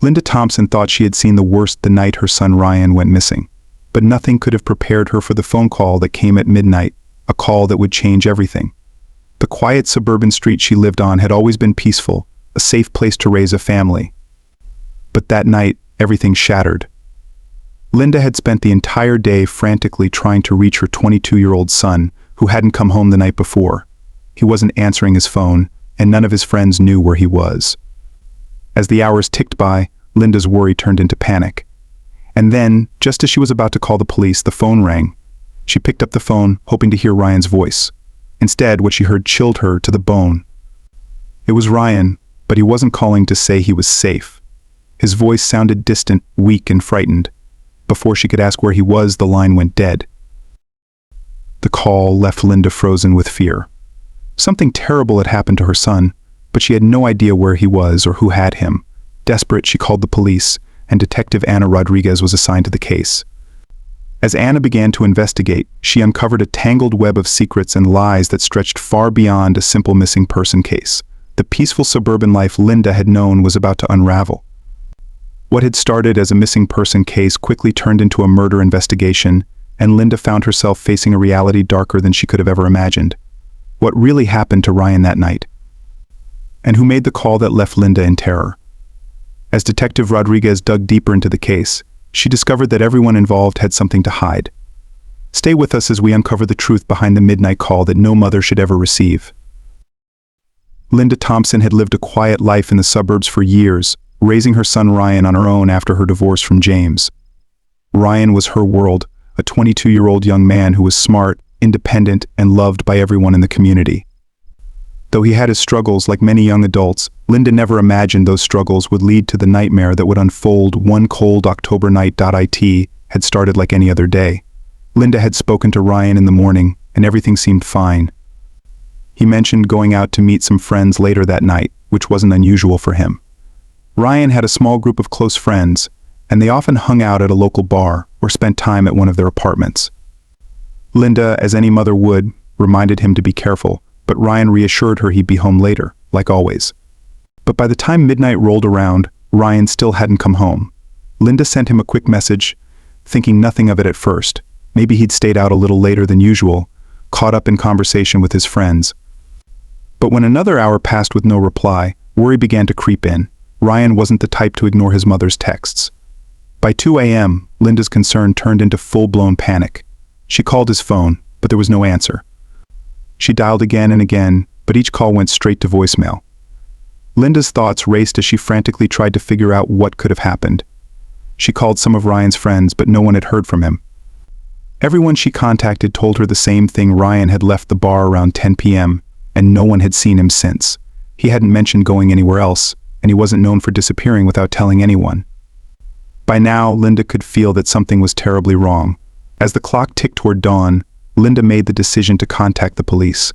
Linda Thompson thought she had seen the worst the night her son Ryan went missing, but nothing could have prepared her for the phone call that came at midnight, a call that would change everything. The quiet suburban street she lived on had always been peaceful, a safe place to raise a family. But that night, everything shattered. Linda had spent the entire day frantically trying to reach her 22-year-old son, who hadn't come home the night before. He wasn't answering his phone, and none of his friends knew where he was. As the hours ticked by, Linda's worry turned into panic. And then, just as she was about to call the police, the phone rang. She picked up the phone, hoping to hear Ryan's voice. Instead, what she heard chilled her to the bone. It was Ryan, but he wasn't calling to say he was safe. His voice sounded distant, weak, and frightened. Before she could ask where he was, the line went dead. The call left Linda frozen with fear. Something terrible had happened to her son, but she had no idea where he was or who had him. Desperate, she called the police, and Detective Anna Rodriguez was assigned to the case. As Anna began to investigate, she uncovered a tangled web of secrets and lies that stretched far beyond a simple missing person case. The peaceful suburban life Linda had known was about to unravel. What had started as a missing person case quickly turned into a murder investigation, and Linda found herself facing a reality darker than she could have ever imagined. What really happened to Ryan that night? And who made the call that left Linda in terror? As Detective Rodriguez dug deeper into the case, she discovered that everyone involved had something to hide. Stay with us as we uncover the truth behind the midnight call that no mother should ever receive. Linda Thompson had lived a quiet life in the suburbs for years, raising her son Ryan on her own after her divorce from James. Ryan was her world, a 22-year-old young man who was smart, independent, and loved by everyone in the community. Though he had his struggles like many young adults, Linda never imagined those struggles would lead to the nightmare that would unfold one cold October night. It had started like any other day. Linda had spoken to Ryan in the morning, and everything seemed fine. He mentioned going out to meet some friends later that night, which wasn't unusual for him. Ryan had a small group of close friends, and they often hung out at a local bar or spent time at one of their apartments. Linda, as any mother would, reminded him to be careful, but Ryan reassured her he'd be home later, like always. But by the time midnight rolled around, Ryan still hadn't come home. Linda sent him a quick message, thinking nothing of it at first. Maybe he'd stayed out a little later than usual, caught up in conversation with his friends. But when another hour passed with no reply, worry began to creep in. Ryan wasn't the type to ignore his mother's texts. By 2 a.m., Linda's concern turned into full-blown panic. She called his phone, but there was no answer. She dialed again and again, but each call went straight to voicemail. Linda's thoughts raced as she frantically tried to figure out what could have happened. She called some of Ryan's friends, but no one had heard from him. Everyone she contacted told her the same thing: Ryan had left the bar around 10 p.m., and no one had seen him since. He hadn't mentioned going anywhere else, and he wasn't known for disappearing without telling anyone. By now, Linda could feel that something was terribly wrong. As the clock ticked toward dawn, Linda made the decision to contact the police.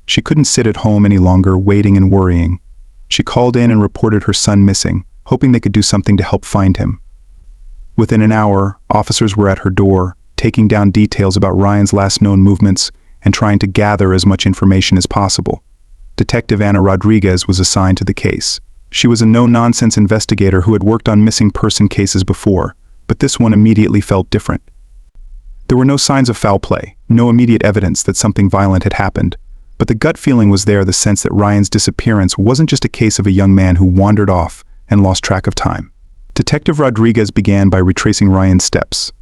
She couldn't sit at home any longer, waiting and worrying. She called in and reported her son missing, hoping they could do something to help find him. Within an hour, officers were at her door, taking down details about Ryan's last known movements and trying to gather as much information as possible. Detective Anna Rodriguez was assigned to the case. She was a no-nonsense investigator who had worked on missing person cases before, but this one immediately felt different. There were no signs of foul play, no immediate evidence that something violent had happened, but the gut feeling was there, the sense that Ryan's disappearance wasn't just a case of a young man who wandered off and lost track of time. Detective Rodriguez began by retracing Ryan's steps.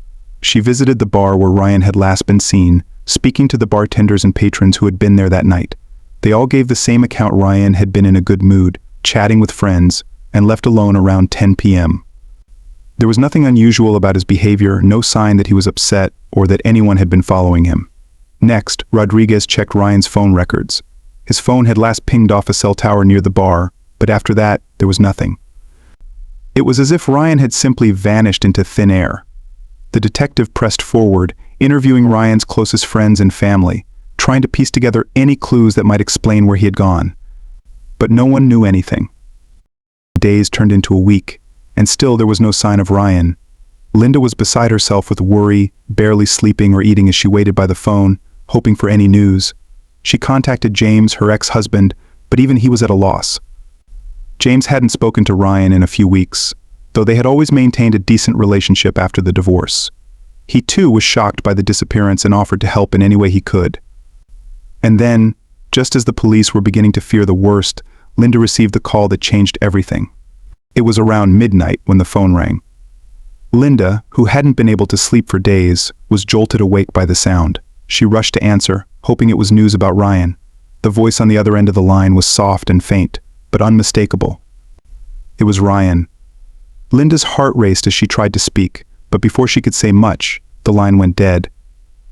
She visited the bar where Ryan had last been seen, speaking to the bartenders and patrons who had been there that night. They all gave the same account: Ryan had been in a good mood, chatting with friends, and left alone around 10 p.m. There was nothing unusual about his behavior, no sign that he was upset or that anyone had been following him. Next, Rodriguez checked Ryan's phone records. His phone had last pinged off a cell tower near the bar, but after that, there was nothing. It was as if Ryan had simply vanished into thin air. The detective pressed forward, interviewing Ryan's closest friends and family, trying to piece together any clues that might explain where he had gone. But no one knew anything. Days turned into a week, and still there was no sign of Ryan. Linda was beside herself with worry, barely sleeping or eating as she waited by the phone, hoping for any news. She contacted James, her ex-husband, but even he was at a loss. James hadn't spoken to Ryan in a few weeks. though they had always maintained a decent relationship after the divorce. He too was shocked by the disappearance and offered to help in any way he could. And then, just as the police were beginning to fear the worst, Linda received the call that changed everything. It was around midnight when the phone rang. Linda, who hadn't been able to sleep for days, was jolted awake by the sound. She rushed to answer, hoping it was news about Ryan. The voice on the other end of the line was soft and faint, but unmistakable. It was Ryan. Linda's heart raced as she tried to speak, but before she could say much, the line went dead.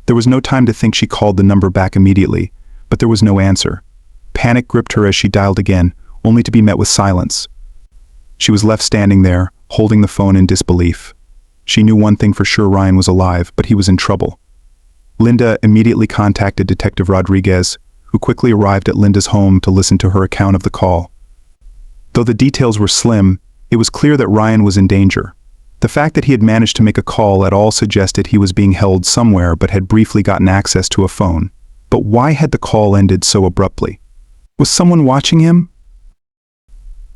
There was no time to think. She called the number back immediately, but there was no answer. Panic gripped her as she dialed again, only to be met with silence. She was left standing there, holding the phone in disbelief. She knew one thing for sure: Ryan was alive, but he was in trouble. Linda immediately contacted Detective Rodriguez, who quickly arrived at Linda's home to listen to her account of the call. Though the details were slim, it was clear that Ryan was in danger. The fact that he had managed to make a call at all suggested he was being held somewhere but had briefly gotten access to a phone. But why had the call ended so abruptly? Was someone watching him?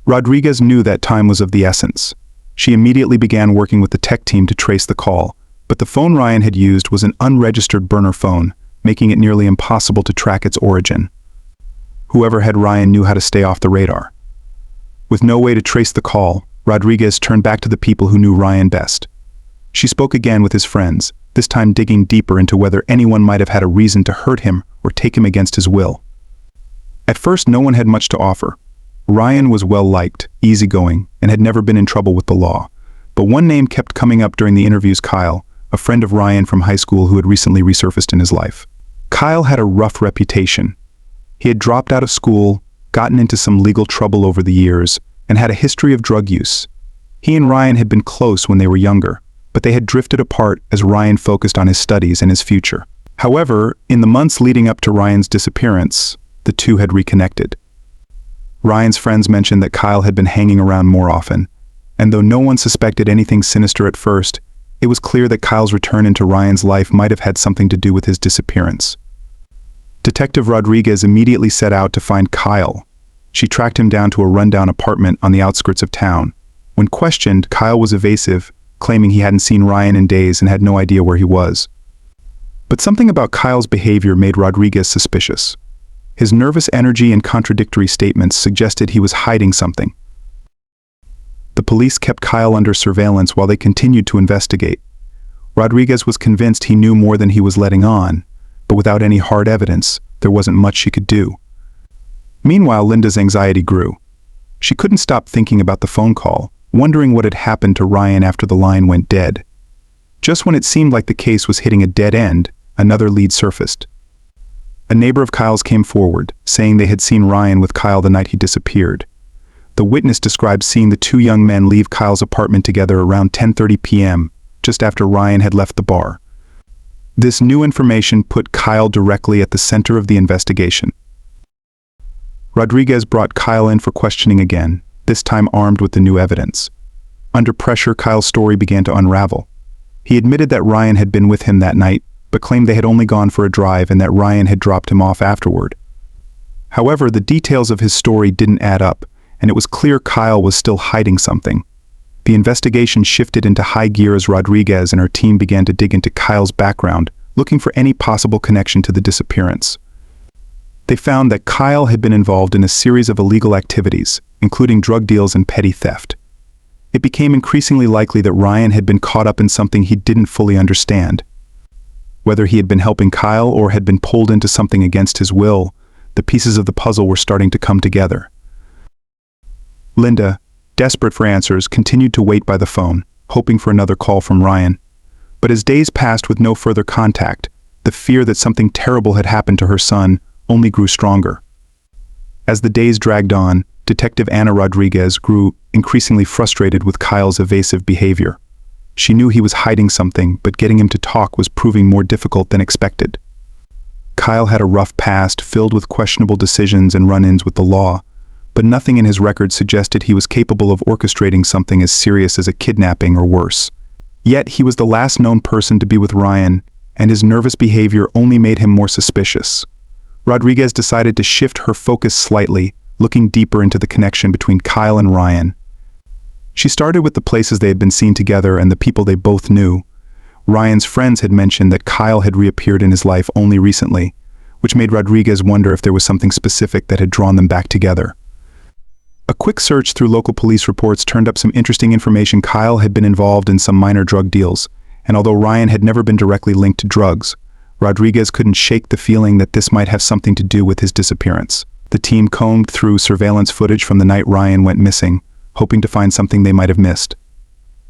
Rodriguez knew that time was of the essence. She immediately began working with the tech team to trace the call, but the phone Ryan had used was an unregistered burner phone, making it nearly impossible to track its origin. Whoever had Ryan knew how to stay off the radar. With no way to trace the call, Rodriguez turned back to the people who knew Ryan best. She spoke again with his friends, this time digging deeper into whether anyone might have had a reason to hurt him or take him against his will. At first, no one had much to offer. Ryan was well-liked, easygoing, and had never been in trouble with the law. But one name kept coming up during the interviews: Kyle, a friend of Ryan from high school who had recently resurfaced in his life. Kyle had a rough reputation. He had dropped out of school, gotten into some legal trouble over the years, and had a history of drug use. He and Ryan had been close when they were younger, but they had drifted apart as Ryan focused on his studies and his future. However, in the months leading up to Ryan's disappearance, the two had reconnected. Ryan's friends mentioned that Kyle had been hanging around more often, and though no one suspected anything sinister at first, it was clear that Kyle's return into Ryan's life might have had something to do with his disappearance. Detective Rodriguez immediately set out to find Kyle. She tracked him down to a rundown apartment on the outskirts of town. When questioned, Kyle was evasive, claiming he hadn't seen Ryan in days and had no idea where he was. But something about Kyle's behavior made Rodriguez suspicious. His nervous energy and contradictory statements suggested he was hiding something. The police kept Kyle under surveillance while they continued to investigate. Rodriguez was convinced he knew more than he was letting on, but without any hard evidence, there wasn't much she could do. Meanwhile, Linda's anxiety grew. She couldn't stop thinking about the phone call, wondering what had happened to Ryan after the line went dead. Just when it seemed like the case was hitting a dead end, another lead surfaced. A neighbor of Kyle's came forward, saying they had seen Ryan with Kyle the night he disappeared. The witness described seeing the two young men leave Kyle's apartment together around 10:30 p.m., just after Ryan had left the bar. This new information put Kyle directly at the center of the investigation. Rodriguez brought Kyle in for questioning again, this time armed with the new evidence. Under pressure, Kyle's story began to unravel. He admitted that Ryan had been with him that night, but claimed they had only gone for a drive and that Ryan had dropped him off afterward. However, the details of his story didn't add up, and it was clear Kyle was still hiding something. The investigation shifted into high gear as Rodriguez and her team began to dig into Kyle's background, looking for any possible connection to the disappearance. They found that Kyle had been involved in a series of illegal activities, including drug deals and petty theft. It became increasingly likely that Ryan had been caught up in something he didn't fully understand. Whether he had been helping Kyle or had been pulled into something against his will, the pieces of the puzzle were starting to come together. Linda, desperate for answers, continued to wait by the phone, hoping for another call from Ryan. But as days passed with no further contact, the fear that something terrible had happened to her son only grew stronger. As the days dragged on, Detective Anna Rodriguez grew increasingly frustrated with Kyle's evasive behavior. She knew he was hiding something, but getting him to talk was proving more difficult than expected. Kyle had a rough past filled with questionable decisions and run-ins with the law, but nothing in his record suggested he was capable of orchestrating something as serious as a kidnapping or worse. Yet he was the last known person to be with Ryan, and his nervous behavior only made him more suspicious. Rodriguez decided to shift her focus slightly, looking deeper into the connection between Kyle and Ryan. She started with the places they had been seen together and the people they both knew. Ryan's friends had mentioned that Kyle had reappeared in his life only recently, which made Rodriguez wonder if there was something specific that had drawn them back together. A quick search through local police reports turned up some interesting information. Kyle had been involved in some minor drug deals, and although Ryan had never been directly linked to drugs, Rodriguez couldn't shake the feeling that this might have something to do with his disappearance. The team combed through surveillance footage from the night Ryan went missing, hoping to find something they might have missed.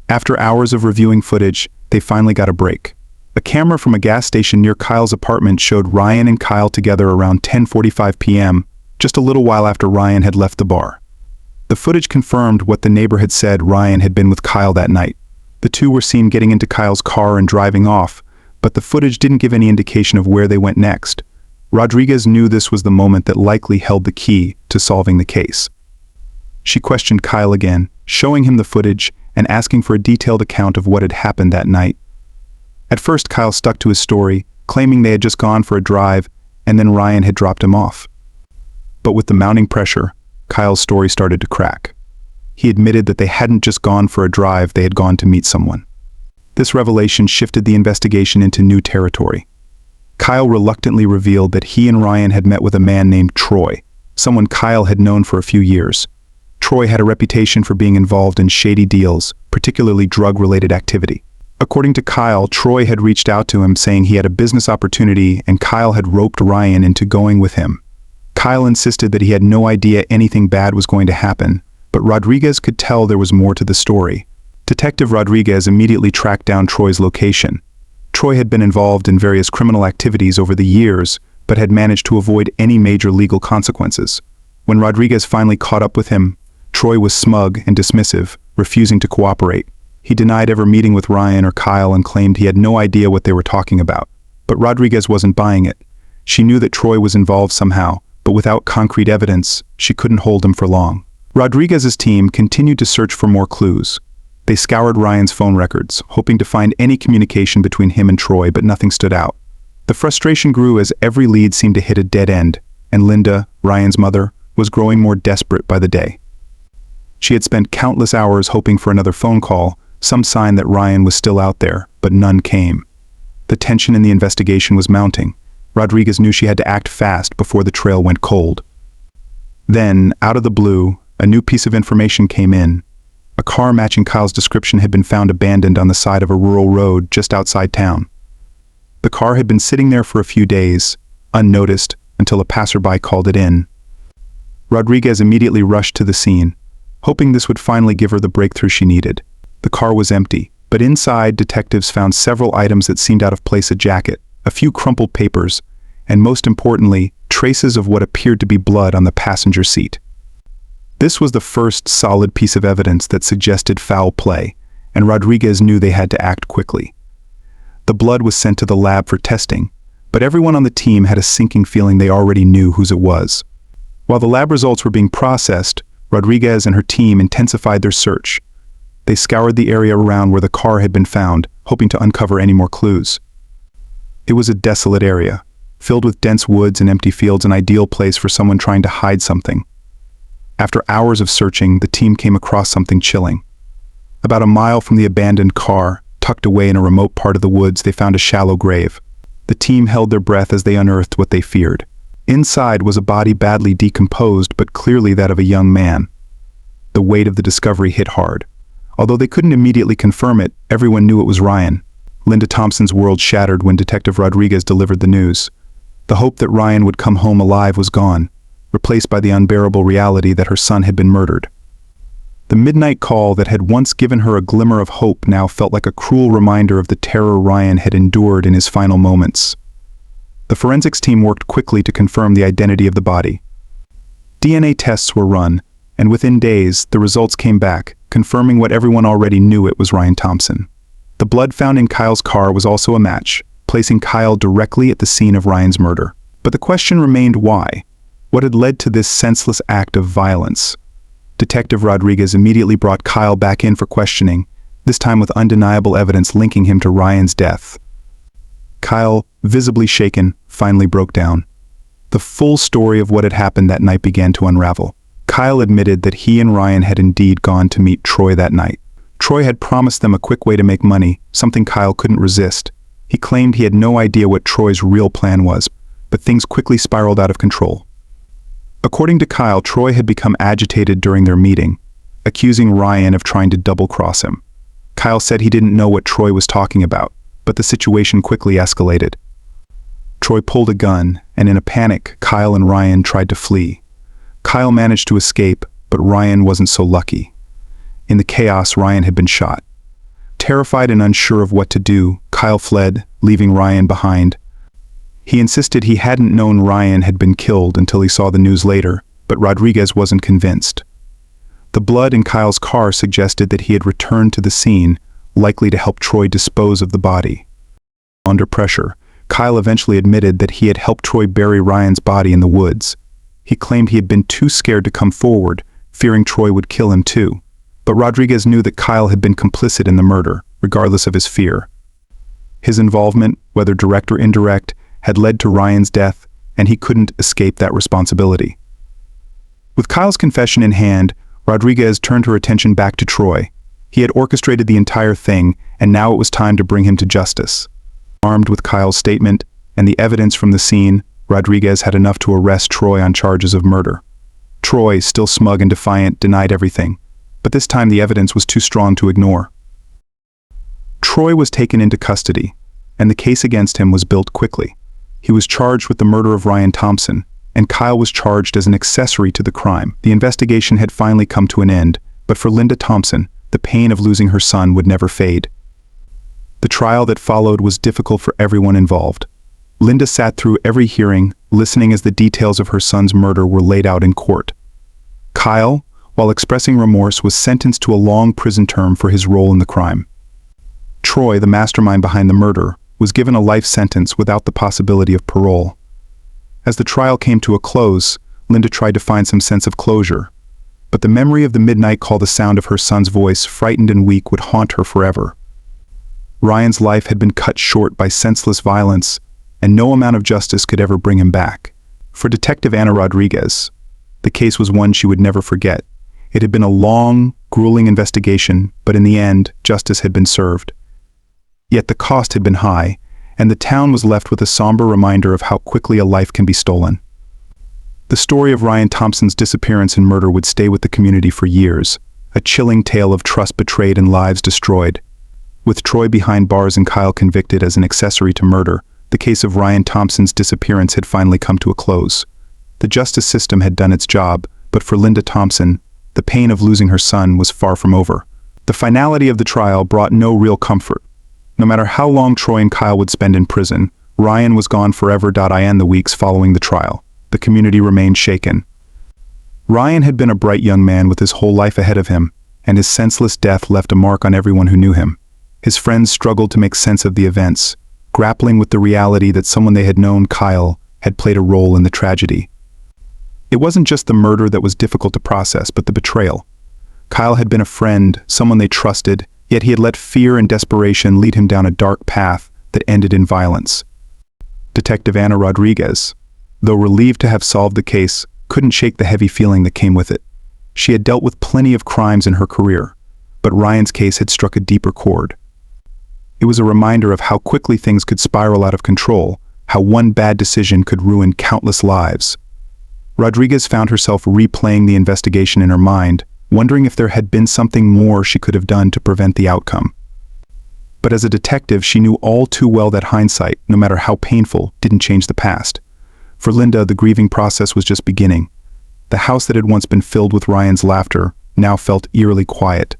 After hours of reviewing footage, they finally got a break. A camera from a gas station near Kyle's apartment showed Ryan and Kyle together around 10:45 p.m., just a little while after Ryan had left the bar. The footage confirmed what the neighbor had said. Ryan had been with Kyle that night. The two were seen getting into Kyle's car and driving off, but the footage didn't give any indication of where they went next. Rodriguez knew this was the moment that likely held the key to solving the case. She questioned Kyle again, showing him the footage and asking for a detailed account of what had happened that night. At first, Kyle stuck to his story, claiming they had just gone for a drive and then Ryan had dropped him off. But with the mounting pressure, Kyle's story started to crack. He admitted that they hadn't just gone for a drive, they had gone to meet someone. This revelation shifted the investigation into new territory. Kyle reluctantly revealed that he and Ryan had met with a man named Troy, someone Kyle had known for a few years. Troy had a reputation for being involved in shady deals, particularly drug-related activity. According to Kyle, Troy had reached out to him saying he had a business opportunity and Kyle had roped Ryan into going with him. Kyle insisted that he had no idea anything bad was going to happen, but Rodriguez could tell there was more to the story. Detective Rodriguez immediately tracked down Troy's location. Troy had been involved in various criminal activities over the years, but had managed to avoid any major legal consequences. When Rodriguez finally caught up with him, Troy was smug and dismissive, refusing to cooperate. He denied ever meeting with Ryan or Kyle and claimed he had no idea what they were talking about. But Rodriguez wasn't buying it. She knew that Troy was involved somehow, but without concrete evidence, she couldn't hold him for long. Rodriguez's team continued to search for more clues. They scoured Ryan's phone records, hoping to find any communication between him and Troy, but nothing stood out. The frustration grew as every lead seemed to hit a dead end, and Linda, Ryan's mother, was growing more desperate by the day. She had spent countless hours hoping for another phone call, some sign that Ryan was still out there, but none came. The tension in the investigation was mounting. Rodriguez knew she had to act fast before the trail went cold. Then, out of the blue, a new piece of information came in. A car matching Kyle's description had been found abandoned on the side of a rural road just outside town. The car had been sitting there for a few days, unnoticed, until a passerby called it in. Rodriguez immediately rushed to the scene, hoping this would finally give her the breakthrough she needed. The car was empty, but inside detectives found several items that seemed out of place: a jacket, a few crumpled papers, and most importantly, traces of what appeared to be blood on the passenger seat. This was the first solid piece of evidence that suggested foul play, and Rodriguez knew they had to act quickly. The blood was sent to the lab for testing, but everyone on the team had a sinking feeling they already knew whose it was. While the lab results were being processed, Rodriguez and her team intensified their search. They scoured the area around where the car had been found, hoping to uncover any more clues. It was a desolate area, filled with dense woods and empty fields, an ideal place for someone trying to hide something. After hours of searching, the team came across something chilling. About a mile from the abandoned car, tucked away in a remote part of the woods, they found a shallow grave. The team held their breath as they unearthed what they feared. Inside was a body badly decomposed, but clearly that of a young man. The weight of the discovery hit hard. Although they couldn't immediately confirm it, everyone knew it was Ryan. Linda Thompson's world shattered when Detective Rodriguez delivered the news. The hope that Ryan would come home alive was gone, replaced by the unbearable reality that her son had been murdered. The midnight call that had once given her a glimmer of hope now felt like a cruel reminder of the terror Ryan had endured in his final moments. The forensics team worked quickly to confirm the identity of the body. DNA tests were run, and within days, the results came back, confirming what everyone already knew: it was Ryan Thompson. The blood found in Kyle's car was also a match, placing Kyle directly at the scene of Ryan's murder. But the question remained: why? What had led to this senseless act of violence? Detective Rodriguez immediately brought Kyle back in for questioning, this time with undeniable evidence linking him to Ryan's death. Kyle, visibly shaken, finally broke down. The full story of what had happened that night began to unravel. Kyle admitted that he and Ryan had indeed gone to meet Troy that night. Troy had promised them a quick way to make money, something Kyle couldn't resist. He claimed he had no idea what Troy's real plan was, but things quickly spiraled out of control. According to Kyle, Troy had become agitated during their meeting, accusing Ryan of trying to double-cross him. Kyle said he didn't know what Troy was talking about, but the situation quickly escalated. Troy pulled a gun, and in a panic, Kyle and Ryan tried to flee. Kyle managed to escape, but Ryan wasn't so lucky. In the chaos, Ryan had been shot. Terrified and unsure of what to do, Kyle fled, leaving Ryan behind. He insisted he hadn't known Ryan had been killed until he saw the news later, but Rodriguez wasn't convinced. The blood in Kyle's car suggested that he had returned to the scene, likely to help Troy dispose of the body. Under pressure, Kyle eventually admitted that he had helped Troy bury Ryan's body in the woods. He claimed he had been too scared to come forward, fearing Troy would kill him too. But Rodriguez knew that Kyle had been complicit in the murder, regardless of his fear. His involvement, whether direct or indirect, had led to Ryan's death, and he couldn't escape that responsibility. With Kyle's confession in hand, Rodriguez turned her attention back to Troy. He had orchestrated the entire thing, and now it was time to bring him to justice. Armed with Kyle's statement and the evidence from the scene, Rodriguez had enough to arrest Troy on charges of murder. Troy, still smug and defiant, denied everything, but this time the evidence was too strong to ignore. Troy was taken into custody, and the case against him was built quickly. He was charged with the murder of Ryan Thompson, and Kyle was charged as an accessory to the crime. The investigation had finally come to an end, but for Linda Thompson, the pain of losing her son would never fade. The trial that followed was difficult for everyone involved. Linda sat through every hearing, listening as the details of her son's murder were laid out in court. Kyle, while expressing remorse, was sentenced to a long prison term for his role in the crime. Troy, the mastermind behind the murder, was given a life sentence without the possibility of parole. As the trial came to a close, Linda tried to find some sense of closure, but the memory of the midnight call, the sound of her son's voice, frightened and weak, would haunt her forever. Ryan's life had been cut short by senseless violence, and no amount of justice could ever bring him back. For Detective Anna Rodriguez, the case was one she would never forget. It had been a long, grueling investigation, but in the end, justice had been served. Yet the cost had been high, and the town was left with a somber reminder of how quickly a life can be stolen. The story of Ryan Thompson's disappearance and murder would stay with the community for years, a chilling tale of trust betrayed and lives destroyed. With Troy behind bars and Kyle convicted as an accessory to murder, the case of Ryan Thompson's disappearance had finally come to a close. The justice system had done its job, but for Linda Thompson, the pain of losing her son was far from over. The finality of the trial brought no real comfort. No matter how long Troy and Kyle would spend in prison, Ryan was gone forever. In the weeks following the trial, the community remained shaken. Ryan had been a bright young man with his whole life ahead of him, and his senseless death left a mark on everyone who knew him. His friends struggled to make sense of the events, grappling with the reality that someone they had known, Kyle, had played a role in the tragedy. It wasn't just the murder that was difficult to process, but the betrayal. Kyle had been a friend, someone they trusted, yet he had let fear and desperation lead him down a dark path that ended in violence. Detective Anna Rodriguez, though relieved to have solved the case, couldn't shake the heavy feeling that came with it. She had dealt with plenty of crimes in her career, but Ryan's case had struck a deeper chord. It was a reminder of how quickly things could spiral out of control, how one bad decision could ruin countless lives. Rodriguez found herself replaying the investigation in her mind, wondering if there had been something more she could have done to prevent the outcome. But as a detective, she knew all too well that hindsight, no matter how painful, didn't change the past. For Linda, the grieving process was just beginning. The house that had once been filled with Ryan's laughter now felt eerily quiet.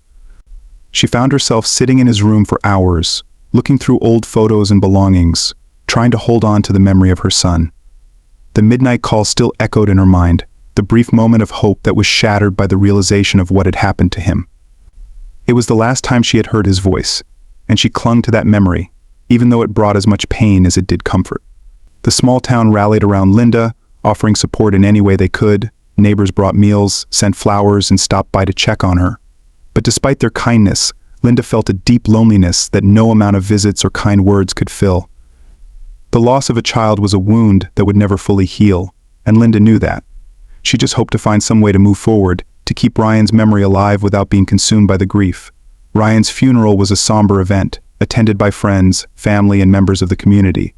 She found herself sitting in his room for hours, looking through old photos and belongings, trying to hold on to the memory of her son. The midnight call still echoed in her mind, the brief moment of hope that was shattered by the realization of what had happened to him. It was the last time she had heard his voice, and she clung to that memory, even though it brought as much pain as it did comfort. The small town rallied around Linda, offering support in any way they could. Neighbors brought meals, sent flowers, and stopped by to check on her. But despite their kindness, Linda felt a deep loneliness that no amount of visits or kind words could fill. The loss of a child was a wound that would never fully heal, and Linda knew that. She just hoped to find some way to move forward, to keep Ryan's memory alive without being consumed by the grief. Ryan's funeral was a somber event, attended by friends, family, and members of the community.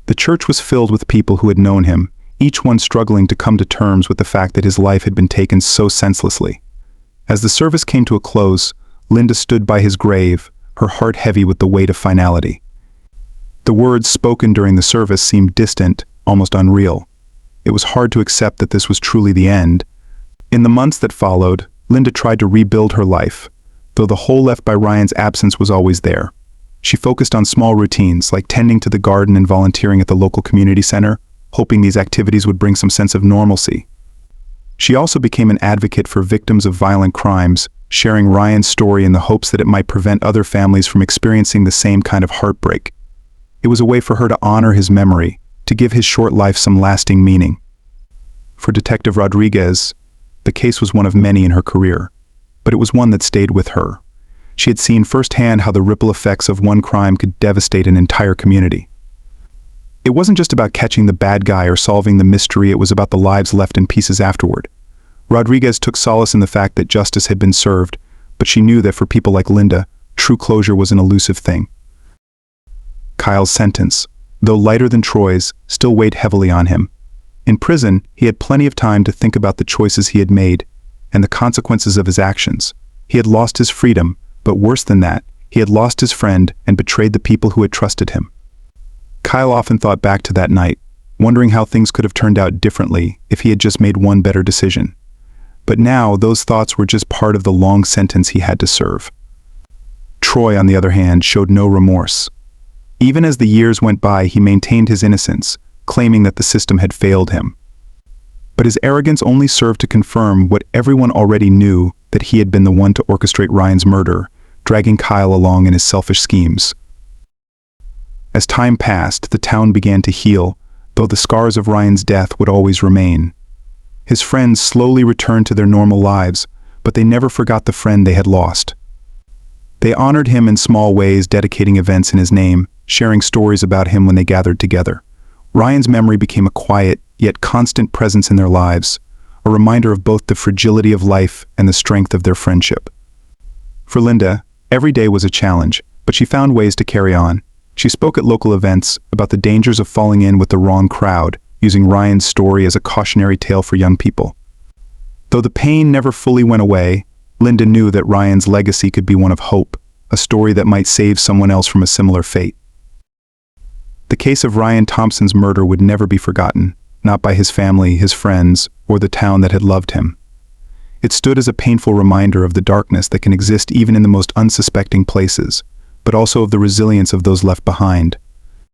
The church was filled with people who had known him, each one struggling to come to terms with the fact that his life had been taken so senselessly. As the service came to a close, Linda stood by his grave, her heart heavy with the weight of finality. The words spoken during the service seemed distant, almost unreal. It was hard to accept that this was truly the end. In the months that followed, Linda tried to rebuild her life, though the hole left by Ryan's absence was always there. She focused on small routines like tending to the garden and volunteering at the local community center, hoping these activities would bring some sense of normalcy. She also became an advocate for victims of violent crimes, sharing Ryan's story in the hopes that it might prevent other families from experiencing the same kind of heartbreak. It was a way for her to honor his memory, to give his short life some lasting meaning. For Detective Rodriguez, the case was one of many in her career, but it was one that stayed with her. She had seen firsthand how the ripple effects of one crime could devastate an entire community. It wasn't just about catching the bad guy or solving the mystery, it was about the lives left in pieces afterward. Rodriguez took solace in the fact that justice had been served, but she knew that for people like Linda, true closure was an elusive thing. Kyle's sentence, though lighter than Troy's, still weighed heavily on him. In prison, he had plenty of time to think about the choices he had made and the consequences of his actions. He had lost his freedom, but worse than that, he had lost his friend and betrayed the people who had trusted him. Kyle often thought back to that night, wondering how things could have turned out differently if he had just made one better decision. But now, those thoughts were just part of the long sentence he had to serve. Troy, on the other hand, showed no remorse. Even as the years went by, he maintained his innocence, claiming that the system had failed him. But his arrogance only served to confirm what everyone already knew, that he had been the one to orchestrate Ryan's murder, dragging Kyle along in his selfish schemes. As time passed, the town began to heal, though the scars of Ryan's death would always remain. His friends slowly returned to their normal lives, but they never forgot the friend they had lost. They honored him in small ways, dedicating events in his name, sharing stories about him when they gathered together. Ryan's memory became a quiet, yet constant presence in their lives, a reminder of both the fragility of life and the strength of their friendship. For Linda, every day was a challenge, but she found ways to carry on. She spoke at local events about the dangers of falling in with the wrong crowd, using Ryan's story as a cautionary tale for young people. Though the pain never fully went away, Linda knew that Ryan's legacy could be one of hope, a story that might save someone else from a similar fate. The case of Ryan Thompson's murder would never be forgotten, not by his family, his friends, or the town that had loved him. It stood as a painful reminder of the darkness that can exist even in the most unsuspecting places, but also of the resilience of those left behind.